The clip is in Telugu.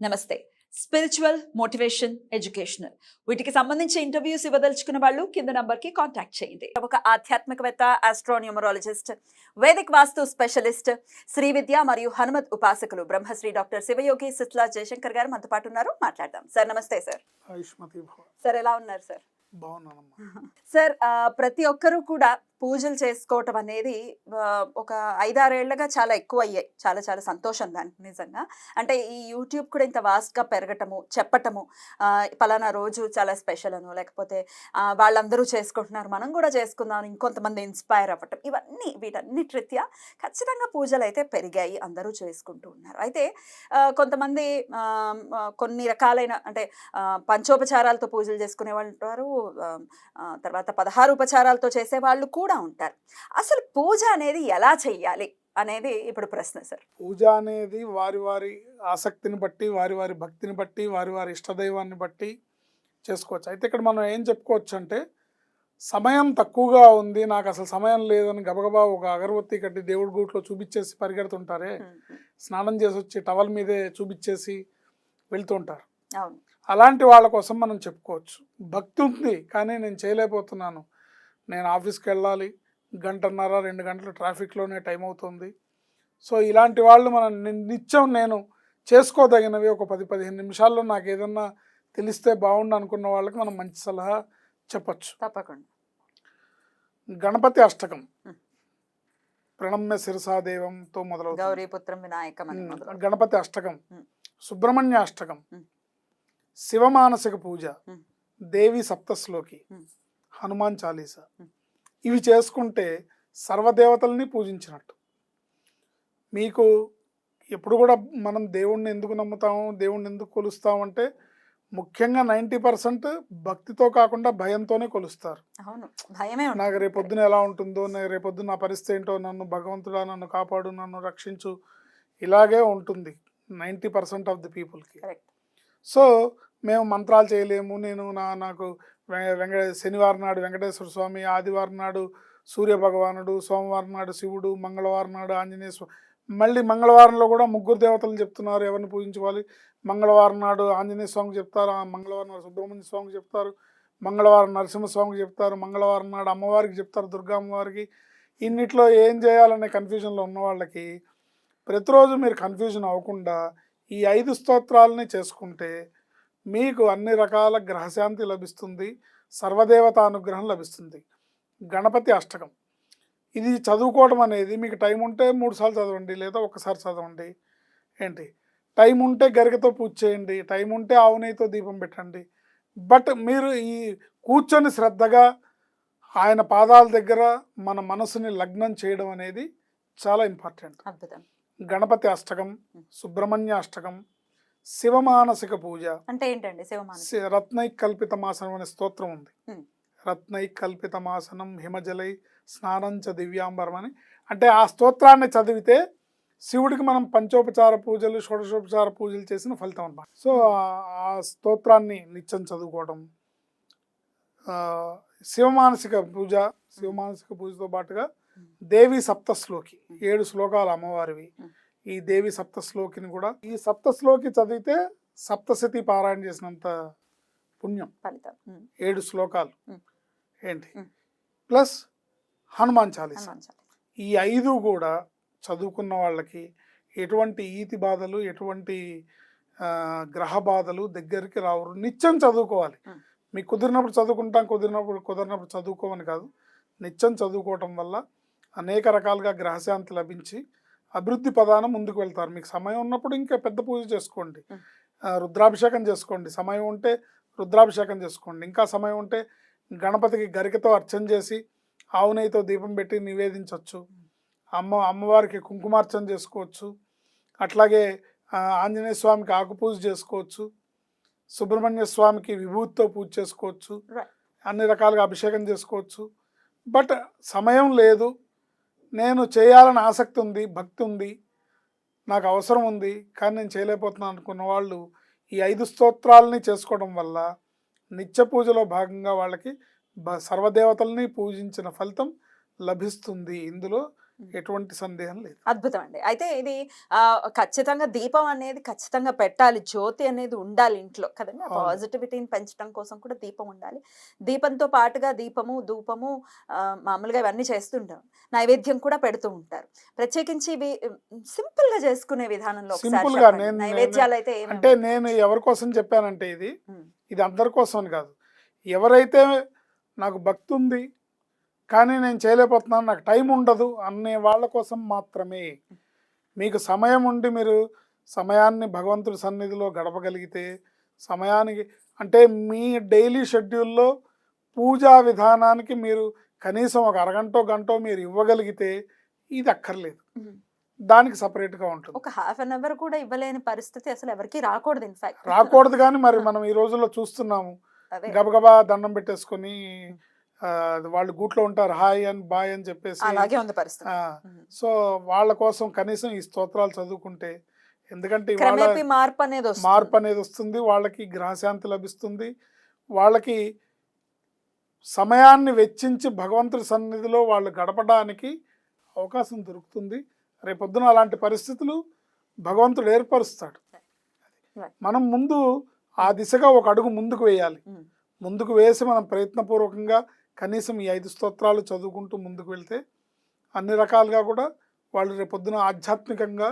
నమస్తే. స్పిరిచువల్, మోటివేషన్, ఎడ్యుకేషనల్ వీటికి సంబంధించి ఇంటర్వ్యూస్ ఇవ్వదలుచుకున్న వాళ్ళు కింద నంబర్ కి కాంటాక్ట్ చేయండి. ఒక ఆధ్యాత్మికవేత్త, ఆస్ట్రోన్యూమరాలజిస్ట్, వేదిక్ వాస్తు స్పెషలిస్ట్, శ్రీ విద్య మరియు హనుమత్ ఉపాసకులు బ్రహ్మశ్రీ డాక్టర్ శివయోగి సిస్లా జయశంకర్ గారు మనతో పాటు ఉన్నారు. మాట్లాడదాం. సార్ నమస్తే. సార్ సార్ ఎలా ఉన్నారు సార్? సార్, ప్రతి ఒక్కరూ కూడా పూజలు చేసుకోవటం అనేది ఒక 5-6 ఏళ్లుగా చాలా ఎక్కువ అయ్యాయి. చాలా చాలా సంతోషం దానికి నిజంగా. అంటే ఈ యూట్యూబ్ కూడా ఇంత వాస్ట్గా పెరగటము, చెప్పటము, పలానా రోజు చాలా స్పెషల్ అనో, లేకపోతే వాళ్ళందరూ చేసుకుంటున్నారు మనం కూడా చేసుకుందాం, ఇంకొంతమంది ఇన్స్పైర్ అవ్వటం, వీటన్నిటి రీత్యా ఖచ్చితంగా పూజలు అయితే పెరిగాయి, అందరూ చేసుకుంటూ ఉన్నారు. అయితే కొంతమంది కొన్ని రకాలైన అంటే పంచోపచారాలతో పూజలు చేసుకునే వాళ్ళు ఉంటారు, తర్వాత 16 ఉపచారాలతో చేసేవాళ్ళు కూడా ఉంటారు. అసలు పూజ అనేది ఎలా చెయ్యాలి అనేది ఇప్పుడు ప్రశ్న సార్. పూజ అనేది వారి వారి ఆసక్తిని బట్టి, వారి వారి భక్తిని బట్టి, వారి వారి ఇష్టదైవాన్ని బట్టి చేసుకోవచ్చు. అయితే ఇక్కడ మనం ఏం చెప్పుకోవచ్చు అంటే, సమయం తక్కువగా ఉంది, నాకు అసలు సమయం లేదని గబగబా ఒక అగరబత్తి కట్టి దేవుడి గూట్లో చూపించేసి పరిగెడుతుంటారే, స్నానం చేసి వచ్చి టవల్ మీదే చూపించేసి వెళ్తుంటారు. అవును, అలాంటి వాళ్ళ కోసం మనం చెప్పుకోవచ్చు. భక్తి ఉంది కానీ నేను చేయలేకపోతున్నాను, నేను ఆఫీస్కి వెళ్ళాలి, 1.5-2 గంటలు ట్రాఫిక్లోనే టైం అవుతుంది. సో ఇలాంటి వాళ్ళు మనం నిత్యం నేను చేసుకోదగినవి ఒక 10-15 నిమిషాల్లో నాకు ఏదన్నా తెలిస్తే బాగుండు అనుకున్న వాళ్ళకి మనం మంచి సలహా చెప్పచ్చు. తప్పకుండా. గణపతి అష్టకం, ప్రణమ్య శిరసాదేవంతో మొదలవుతుంది. గౌరీపుత్రం వినాయకం, గణపతి అష్టకం, సుబ్రహ్మణ్య అష్టకం, శివమానసిక పూజ, దేవి సప్తశ్లోకి, హనుమాన్ చాలీసా, ఇవి చేసుకుంటే సర్వదేవతల్ని పూజించినట్టు. మీకు ఎప్పుడు కూడా మనం దేవుణ్ణి ఎందుకు నమ్ముతాము, దేవుణ్ణి ఎందుకు కొలుస్తామంటే ముఖ్యంగా 90% భక్తితో కాకుండా భయంతోనే కొలుస్తారు. నాకు రేపొద్దున ఎలా ఉంటుందో, రేపొద్దున నా పరిస్థితి ఏంటో, నన్ను భగవంతుడా నన్ను కాపాడు, నన్ను రక్షించు, ఇలాగే ఉంటుంది 90% ఆఫ్ ది పీపుల్కి. సో మేము మంత్రాలు చేయలేము, నాకు శనివారం నాడు వెంకటేశ్వర స్వామి, ఆదివారం నాడు సూర్య భగవానుడు, సోమవారం నాడు శివుడు, మంగళవారం నాడు ఆంజనేయ స్వామి, మళ్ళీ మంగళవారంలో కూడా 3 దేవతలను చెప్తున్నారు ఎవరిని పూజించుకోవాలి. మంగళవారం నాడు ఆంజనేయ స్వామికి చెప్తారు, మంగళవారం నాడు సుబ్రహ్మణ్య స్వామికి చెప్తారు, మంగళవారం నరసింహస్వామికి చెప్తారు, మంగళవారం నాడు అమ్మవారికి చెప్తారు, దుర్గా అమ్మవారికి. ఇన్నిట్లో ఏం చేయాలనే కన్ఫ్యూజన్లో ఉన్న వాళ్ళకి ప్రతిరోజు మీరు కన్ఫ్యూజన్ అవ్వకుండా ఈ 5 స్తోత్రాలని చేసుకుంటే మీకు అన్ని రకాల గ్రహశాంతి లభిస్తుంది, సర్వదేవత అనుగ్రహం లభిస్తుంది. గణపతి అష్టకం ఇది చదువుకోవడం అనేది మీకు టైం ఉంటే 3 సార్లు చదవండి, లేదా ఒక్కసారి చదవండి. టైం ఉంటే గరికతో పూజ చేయండి, టైం ఉంటే ఆవు నెయ్యితో దీపం పెట్టండి. బట్ మీరు ఈ కూర్చొని శ్రద్ధగా ఆయన పాదాల దగ్గర మన మనసుని లగ్నం చేయడం అనేది చాలా ఇంపార్టెంట్. గణపతి అష్టకం, సుబ్రహ్మణ్య అష్టకం, శివమానసిక పూజ అంటే ఏంటండి? రత్నైకల్పితమాసనం అనే స్తోత్రం ఉంది. రత్నైకల్పితమాసనం హిమజలై స్నానంచ దివ్యాంబరం అని. అంటే ఆ స్తోత్రాన్ని చదివితే శివుడికి మనం పంచోపచార పూజలు, షోడశోపచార పూజలు చేసిన ఫలితం అన్నమాట. సో ఆ స్తోత్రాన్ని నిత్యం చదువుకోవడం. శివమానసిక పూజతో పాటుగా దేవి సప్తశ్లోకి, 7 శ్లోకాలు అమ్మవారివి. ఈ దేవి సప్తశ్లోకిని కూడా, ఈ సప్తశ్లోకి చదివితే సప్తశతి పారాయణ చేసినంత పుణ్యం, 7 శ్లోకాలు ప్లస్ హనుమాన్ చాలీసా. ఈ 5 కూడా చదువుకున్న వాళ్ళకి ఎటువంటి ఈతి బాధలు, ఎటువంటి గ్రహ బాధలు దగ్గరికి రావు. నిత్యం చదువుకోవాలి. మీకు కుదిరినప్పుడు చదువుకుంటాం, కుదిరినప్పుడు చదువుకోమని కాదు, నిత్యం చదువుకోవటం వల్ల అనేక రకాలుగా గ్రహశాంతి లభించి అభివృద్ధి పదాన ముందుకు వెళ్తారు. మీకు సమయం ఉన్నప్పుడు ఇంకా పెద్ద పూజ చేసుకోండి, రుద్రాభిషేకం చేసుకోండి, సమయం ఉంటే రుద్రాభిషేకం చేసుకోండి. ఇంకా సమయం ఉంటే గణపతికి గరికతో అర్చన చేసి ఆవు నెయ్యితో దీపం పెట్టి నివేదించవచ్చు. అమ్మవారికి కుంకుమార్చన చేసుకోవచ్చు. అట్లాగే ఆంజనేయ స్వామికి ఆకు పూజ చేసుకోవచ్చు, సుబ్రహ్మణ్య స్వామికి విభూతితో పూజ చేసుకోవచ్చు, అన్ని రకాలుగా అభిషేకం చేసుకోవచ్చు. బట్ సమయం లేదు, నేను చేయాలని ఆసక్తి ఉంది, భక్తి ఉంది, నాకు అవసరం ఉంది కానీ నేను చేయలేకపోతున్నాను అనుకున్న వాళ్ళు ఈ 5 స్తోత్రాలని చేసుకోవడం వల్ల నిత్య పూజలో భాగంగా వాళ్ళకి సర్వదేవతల్ని పూజించిన ఫలితం లభిస్తుంది. ఇందులో ఎటువంటి సందేహం లేదు. అద్భుతం అండి. అయితే ఇది ఖచ్చితంగా దీపం అనేది ఖచ్చితంగా పెట్టాలి. జ్యోతి అనేది ఉండాలి ఇంట్లో కదండీ! ఆ అవును. పాజిటివిటీని పెంచడం కోసం కూడా దీపం ఉండాలి. దీపంతో పాటుగా దీపము, ధూపము మామూలుగా ఇవన్నీ చేస్తుంటాం. నైవేద్యం కూడా పెడుతూ ఉంటారు. ప్రత్యేకించి ఇవి సింపుల్‌గా చేసుకునే విధానంలో ఒకసారి సింపుల్‌గా చెప్పండి. నేను నేను నైవేద్యాలైతే అంటే ఏమేమి? నేను ఎవరి కోసం చెప్పానంటే ఇది, హ్మ్. ఇది అందరి కోసం అని కాదు. ఎవరైతే నాకు భక్తి ఉంది, కానీ నేను చేయలేకపోతున్నాను, నాకు టైం ఉండదు అనే వాళ్ళ కోసం మాత్రమే. మీకు సమయం ఉండి మీరు సమయాన్ని భగవంతుడి సన్నిధిలో గడపగలిగితే, సమయానికి అంటే మీ డైలీ షెడ్యూల్లో పూజా విధానానికి మీరు కనీసం ఒక అరగంటో గంటో మీరు ఇవ్వగలిగితే ఇది అక్కర్లేదు. హ్మ్. దానికి సపరేట్‌గా ఉంటుంది. ఒక హాఫ్ అన్ అవర్ కూడా ఇవ్వలేని పరిస్థితి అసలు ఎవరికీ రాకూడదు ఇన్‌ఫాక్ట్. రాకూడదు కానీ మరి మనం ఈ రోజుల్లో చూస్తున్నాము. అదే. గబగబా దండం పెట్టేసుకొని వాళ్ళు గూట్లో ఉంటారు. హాయ్ అని బాయ్ అని చెప్పేసి. అలాగే ఉంది పరిస్థితి. హ్మ్. సో వాళ్ళ కోసం కనీసం ఈ స్తోత్రాలు చదువుకుంటే, ఎందుకంటే ఇవాళ క్రమేపీ మార్పు అనేది వస్తుంది. మార్పు అనేది వస్తుంది. వాళ్ళకి గ్రహశాంతి లభిస్తుంది. వాళ్ళకి సమయాన్ని వెచ్చించి భగవంతుడి సన్నిధిలో వాళ్ళు గడపడానికి అవకాశం దొరుకుతుంది. రేపొద్దున అలాంటి పరిస్థితులు భగవంతుడు ఏర్పరుస్తాడు. Right. మనం ముందు ఆ దిశగా ఒక అడుగు ముందుకు వేయాలి. Hmm. ముందుకు వేసి మనం ప్రయత్నపూర్వకంగా కనీసం ఈ 5 స్తోత్రాలు చదువుకుంటూ ముందుకు వెళ్తే అన్ని రకాలుగా కూడా వాళ్ళు రేపొద్దున ఆధ్యాత్మికంగా